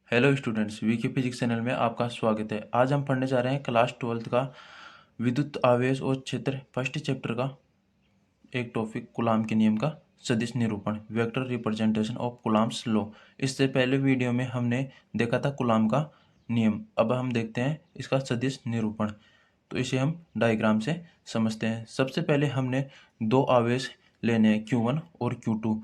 Hello students, VK physics channel में आपका स्वागत है। आज हम पढ़ने जा रहे हैं क्लास 12th का विद्युत आवेश और क्षेत्र फर्स्ट चैप्टर का एक टॉपिक कूलाम के नियम का सदिश निरूपण, vector representation of coulombs law. इससे पहले वीडियो में हमने देखा था कूलाम का नियम। अब हम देखते हैं इसका सदिश निरूपण। तो इसे हम डायग्राम से समझते हैं। सबसे पहले हमने दो आवेश लेने हैं Q1 और Q2,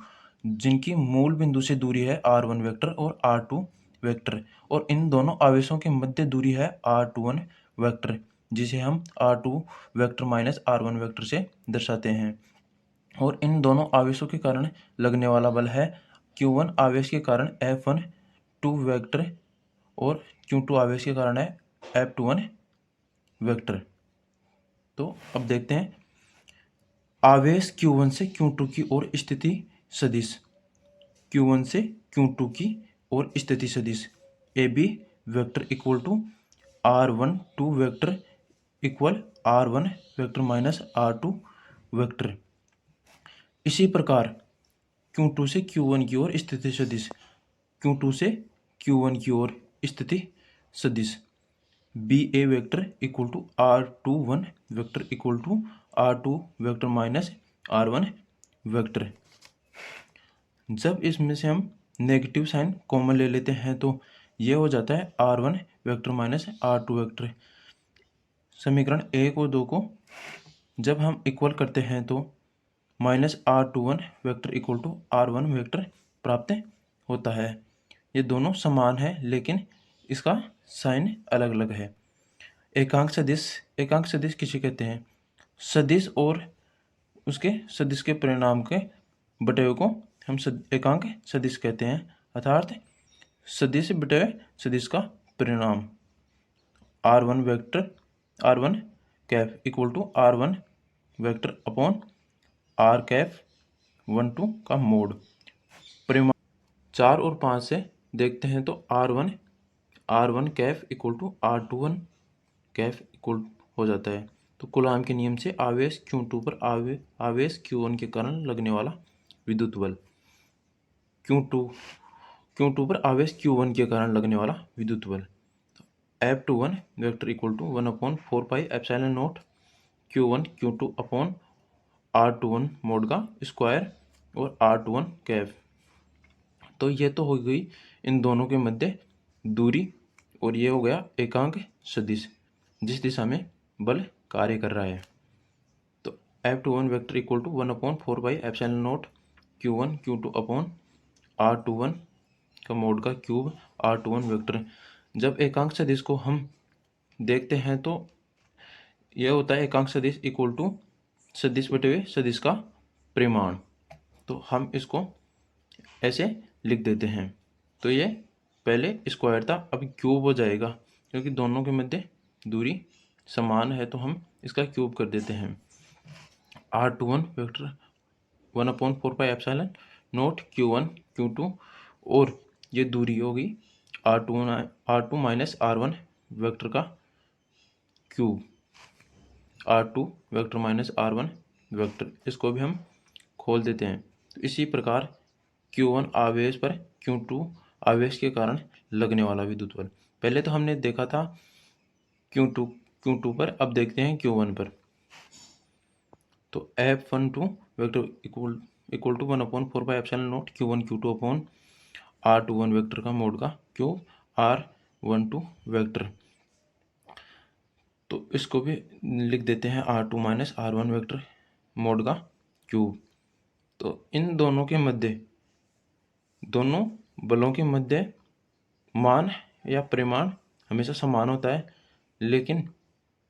जिनकी मूल बिंदु से दूरी है R1 वेक्टर और R2 वेक्टर, और इन दोनों आवेशों के मध्य दूरी है R21 वेक्टर, जिसे हम R2 vector minus R1 vector से दर्शाते हैं। और इन दोनों आवेशों के कारण लगने वाला बल है Q1 आवेश के कारण F1 2 वेक्टर और Q2 आवेश के कारण है F21 वेक्टर। तो अब देखते हैं आवेश Q1 से Q2 की ओर स्थिति सदिश। Q1 से Q2 की ओर स्थिति सदिश AB vector equal to R1 2 vector equal R1 vector minus R2 vector. इसी प्रकार Q2 से Q1 की ओर स्थिति सदिश Q2 से Q1 की ओर स्थिति सदिश BA vector equal to R21 vector equal to R2 vector minus R1 vector. जब इसमें से हम नेगेटिव साइन कॉमन ले लेते हैं तो ये हो जाता है R1 vector minus R2 vector. समीकरण 1 और 2 को जब हम इक्वल करते हैं तो minus R21 vector equal to R1 vector प्राप्त होता है। ये दोनों समान है लेकिन इसका साइन अलग अलग है। एकांक सदिश किसे कहते हैं? सदिश और उसके सदिश के परिणाम के बटे को हम एकांक सदिश कहते हैं, अर्थात सदिश बटे सदिश का परिणाम R1 vector R1 cap equal to R1 vector upon R cap 1 2 का मोड। परिमाण 4 और 5 से देखते हैं तो R1 cap equal to R21 cap equal हो जाता है। तो कूलाम के नियम से आवेश Q2 पर आवेश Q1 के कारण लगने वाला विद्युत बल, Q2 पर आवेश Q1 के कारण लगने वाला विद्युत बल F21 vector equal to 1/4 pi epsilon nought Q1 Q2 upon R21 mod का स्क्वायर और R21 कैफ। तो ये तो हो गई इन दोनों के मध्य दूरी, और ये हो गया एकांक सदिश जिस दिशा में बल कार्य कर रहा है। तो F21 vector equal to 1/4 pi epsilon nought Q1 Q2 upon R21 का मोड का क्यूब R21 वेक्टर। जब एकांक सदिश को हम देखते हैं तो यह होता है एकांक सदिश इक्वल टू सदिश बटे हुए सदिश का परिमाण। तो हम इसको ऐसे लिख देते हैं। तो ये पहले स्क्वायर था, अब क्यूब हो जाएगा क्योंकि दोनों के मध्य दूरी समान है, तो हम इसका क्यूब कर देते हैं। R21 vector 1/4 pi epsilon nought Q1 Q2, और ये दूरी होगी R2 माइनस R1 वेक्टर का cube R2 vector minus R1 vector. इसको भी हम खोल देते हैं। तो इसी प्रकार Q1 आवेश पर Q2 आवेश के कारण लगने वाला विद्युत बल। पहले तो हमने देखा था Q2 पर, अब देखते हैं Q1 पर। तो F12 vector equal to 1/4 pi epsilon nought Q1 Q2 upon R21 vector का मोड का क्यूब R12 वेक्टर। तो इसको भी लिख देते हैं R2 minus R1 vector mod का क्यूब। तो इन दोनों के मध्य, दोनों बलों के मध्य मान या परिमाण हमेशा समान होता है, लेकिन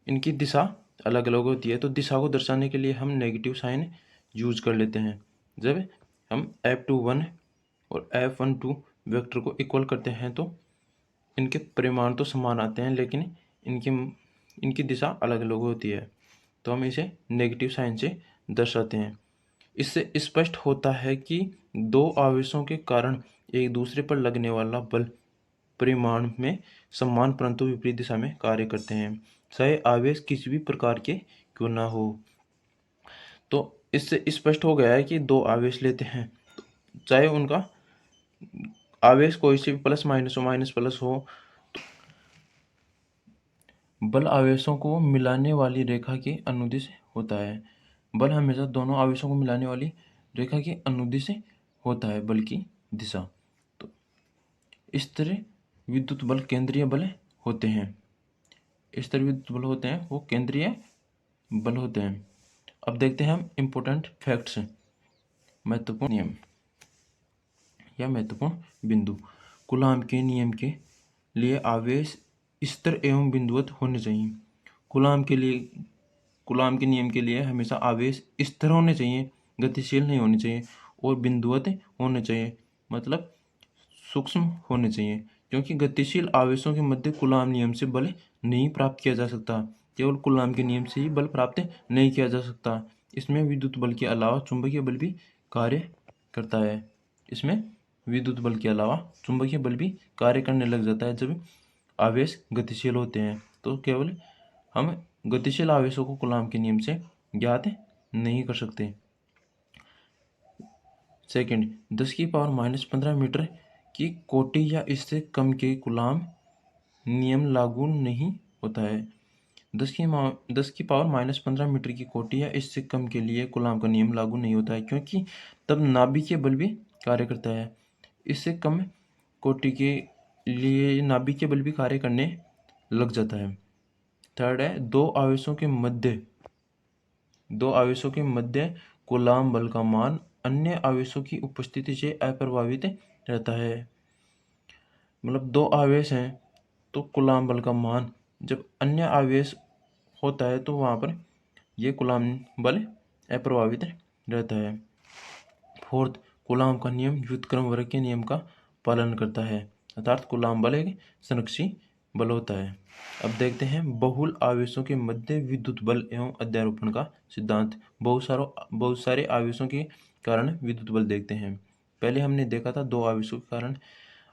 इनकी दिशा अलग अलग होती है। तो दिशा को दर्शाने के लिए हम नेगेटिव साइन यूज कर लेते हैं। जब हम F21 और F12 वेक्टर को इक्वल करते हैं तो इनके परिमाण तो समान आते हैं, लेकिन इनकी दिशा अलग अलग होती है। तो हम इसे नेगेटिव साइन से दर्शाते हैं। इससे स्पष्ट होता है कि दो आवेशों के कारण एक दूसरे पर लगने वाला बल परिमाण में समान परंतु विपरीत दिशा में कार्य करते हैं, चाहे आवेश किसी भी प्रकार के क्यों ना हो। तो इससे स्पष्ट हो गया है कि दो आवेश लेते हैं, चाहे उनका आवेश कोई से भी प्लस माइनस हो, माइनस प्लस हो, बल आवेशों को मिलाने वाली रेखा के अनुदिश होता है। बल हमेशा दोनों आवेशों को मिलाने वाली रेखा के अनुदिश होता है, बल की दिशा। तो इस तरह विद्युत बल केंद्रीय बल होते हैं। इस तरह विद्युत बल होते हैं वो केंद्रीय बल होते हैं। अब देखते हैं हम इम्पोर्टेंट फैक्ट्स, महत्वपूर्ण नियम या महत्वपूर्ण बिंदु। कूलाम के नियम के लिए आवेश स्थिर एवं बिंदुवत होने चाहिए। कूलाम के नियम के लिए हमेशा आवेश स्थिर होने चाहिए, गतिशील नहीं होने चाहिए, और बिंदुवत होने चाहिए, मतलब सूक्ष्म होने चाहिए। क्योंकि गतिशील आवेशों के मध्य कूलाम नियम से बल नहीं प्राप्त किया जा सकता। केवल कूलाम के नियम से ही बल प्राप्त नहीं किया जा सकता। इसमें विद्युत बल के अलावा चुंबकीय बल भी कार्य करता है। इसमें विद्युत बल के अलावा चुंबकीय बल भी कार्य करने लग जाता है जब आवेश गतिशील होते हैं। तो केवल हम गतिशील आवेशों को कूलाम के नियम से ज्ञात नहीं कर सकते। सेकंड, 10⁻⁻15 मीटर की कोटि या इससे कम के कूलाम नियम लागू नहीं होता है। 10⁻15 मीटर की कोटि या इससे कम के लिए कूलाम का नियम लागू नहीं होता है, क्योंकि तब नाभिकीय बल भी कार्य करता है। इससे कम कोटि के लिए नाभिकीय बल भी कार्य करने लग जाता है। थर्ड है, दो आवेशों के मध्य कूलाम बल का मान अन्य आवेशों की उपस्थिति से अप्रभावित रहता है। मतलब दो आवेश हैं तो कूलाम बल का मान जब अन्य आवेश होता है तो वहाँ पर ये कूलाम बल अप्रभावित रहता है। फोर्थ, कूलाम का नियम व्युत्क्रम वर्ग के नियम का पालन करता है, अर्थात कूलाम बल एक संरक्षी बल होता है। अब देखते हैं बहुल आवेशों के मध्य विद्युत बल एवं अध्यारोपण का सिद्धांत। बहुत सारे आवेशों के कारण विद्युत बल देखते हैं। पहले हमने देखा था दो आवेशों के कारण,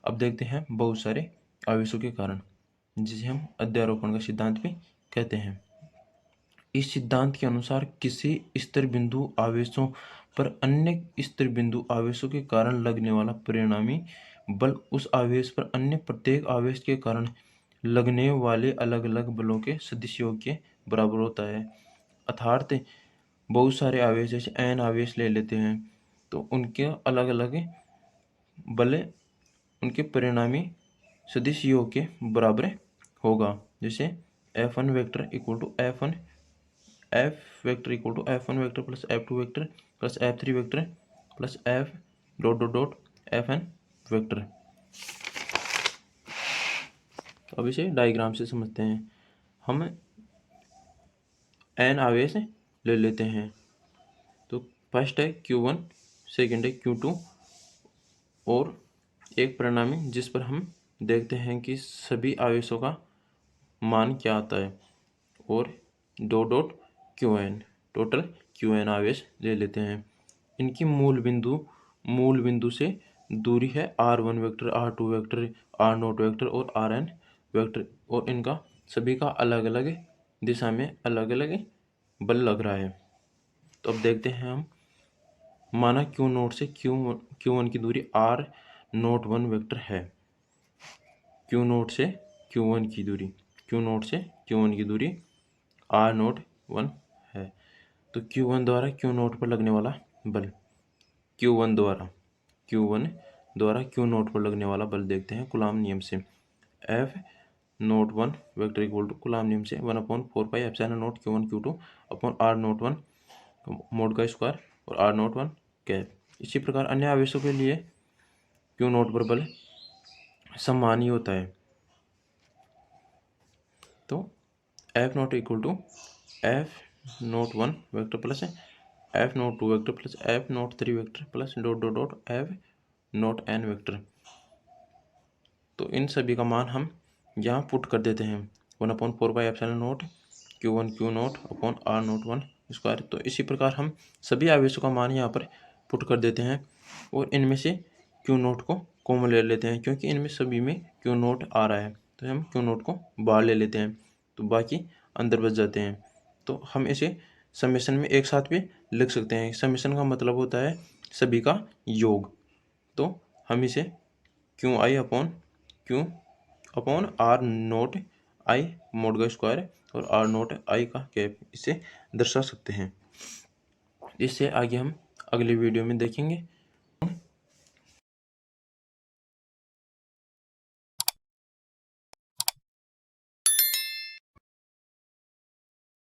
अब देखते हैं बहुत सारे आवेशों के कारण, जिसे हम अध्यारोपण का सिद्धांत भी कहते हैं। इस सिद्धांत के अनुसार किसी स्थिर बिंदु आवेशों पर अन्य स्थिर बिंदु आवेशों के कारण लगने वाला परिणामी बल उस आवेश पर अन्य प्रत्येक आवेश के कारण लगने वाले अलग अलग बलों के सदिश योग के बराबर होता है। अर्थात बहुत सारे आवेश, जैसे n आवेश ले लेते हैं तो उनके अलग अलग बल उनके परिणामी सदिश योग के बराबर होगा। जैसे F1 vector equal to F1 F1 vector plus F2 vector plus F3 vector plus F dot dot dot Fn vector. अब इसे डायग्राम से समझते हैं। हम n आवेश ले लेते हैं, तो फर्स्ट है Q1, सेकेंड है Q2 और एक परिणामी जिस पर हम देखते हैं कि सभी आवेशों का मान क्या आता है, और dot dot Qn, total Qn आवेश ले लेते हैं। इनकी मूल बिंदु से दूरी है R1 vector, R2 vector, R0 vector और Rn वेक्टर, और इनका सभी का अलग अलग दिशा में अलग अलग बल लग रहा है। तो अब देखते हैं हम, माना Q0 से Q1 की दूरी R01 वेक्टर है। Q0 से Q1 की दूरी R01 है। तो Q1 द्वारा Q0 पर लगने वाला बल, Q1 द्वारा Q0 पर लगने वाला बल देखते हैं कूलाम नियम से। F01 vector equal to coulomb नियम से 1/4 pi epsilon nought Q1 Q2 upon R01 mode का स्क्वायर और R01 कैप। इसी प्रकार अन्य आवेशों के लिए Q0 पर बल समान ही होता है। तो F0 equal to F01 vector plus F02 vector plus F03 vector plus dot dot dot F0n vector. तो इन सभी का मान हम यहाँ पुट कर देते हैं, 1/4 pi epsilon nought Q1 Q0 upon R01 square. तो इसी प्रकार हम सभी आवेशों का मान यहाँ पर पुट कर देते हैं, और इनमें से Q0 को कॉमन ले लेते हैं, क्योंकि इनमें सभी में Q0 आ रहा है, तो हम Q0 को बाहर ले लेते हैं, तो बाकी अंदर बच जाते हैं। तो हम इसे समेशन में एक साथ भी लिख सकते हैं। समेशन का मतलब होता है सभी का योग। तो हम इसे Q I upon R nought I mod का स्क्वायर और आर नोट आई का कैप, इसे दर्शा सकते हैं। इससे आगे हम अगले वीडियो में देखेंगे।